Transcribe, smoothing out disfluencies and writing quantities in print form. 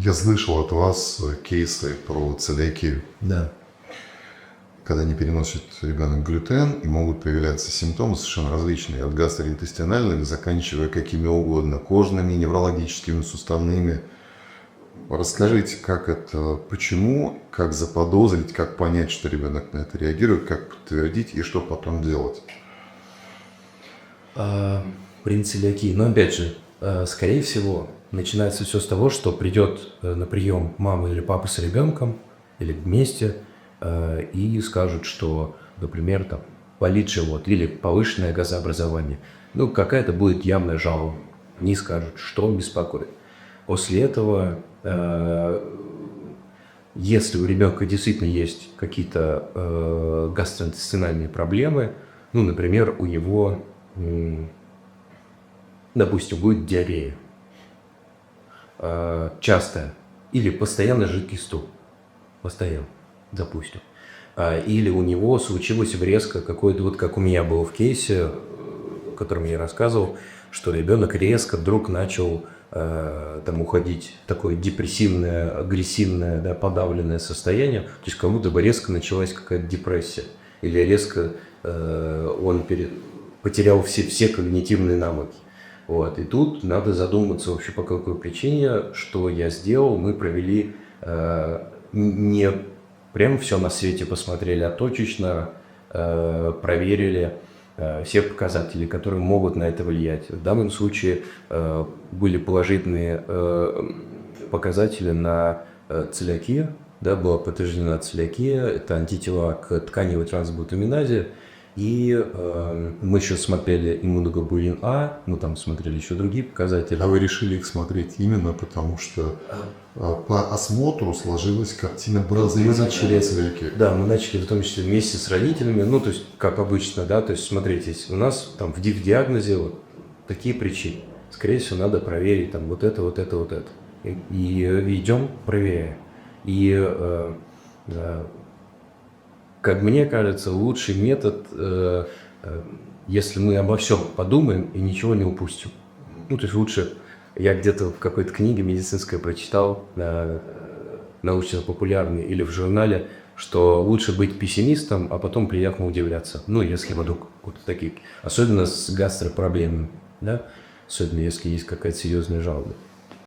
Я слышал от вас кейсы про целиакию, Да. когда не переносит ребенок глютен, и могут появляться симптомы совершенно различные, от гастроинтестинальных, заканчивая какими угодно, кожными, неврологическими, суставными. Расскажите, как это, почему, как заподозрить, как понять, что ребенок на это реагирует, как подтвердить и что потом делать? При целиакии. Но опять же, скорее всего, начинается все с того, что придет на прием мама или папа с ребенком, или вместе, и скажут, что, например, там болит живот или повышенное газообразование. Ну, какая-то будет явная жалоба. Они скажут, что беспокоит. После этого, если у ребенка действительно есть какие-то гастроинтестинальные проблемы, ну, например, у него, допустим, будет диарея частая или постоянно жидкий стул, постоянно, допустим. Или у него случилось резко какое-то, вот как у меня было в кейсе, о котором я рассказывал, что ребенок резко вдруг начал там уходить в такое депрессивное, агрессивное, да, подавленное состояние, то есть как будто бы резко началась какая-то депрессия, или резко он потерял все когнитивные навыки. Вот. И тут надо задуматься вообще, по какой причине, что я сделал. Мы провели не прям все на свете посмотрели, а точечно проверили все показатели, которые могут на это влиять. В данном случае были положительные показатели на целиакию, да, была подтверждена целиакия, это антитела к тканевой трансглутаминазе, и мы еще смотрели иммуноглобулин А, ну там смотрели еще другие показатели. А вы решили их смотреть именно потому, что по осмотру сложилась картина бразильской целиакии. Да, мы начали в том числе вместе с родителями, ну, то есть, как обычно, да, то есть, смотрите, у нас там в диагнозе вот такие причины. Скорее всего, надо проверить там вот это, вот это, вот это. И идем, проверяем. И, как мне кажется, лучший метод, если мы обо всем подумаем и ничего не упустим. Ну, то есть, лучше, я где-то в какой-то книге медицинской прочитал, научно-популярной или в журнале, что лучше быть пессимистом, а потом приятно удивляться. Ну, если вдруг вот такие, особенно с гастропроблемами, да, особенно если есть какая-то серьезная жалоба.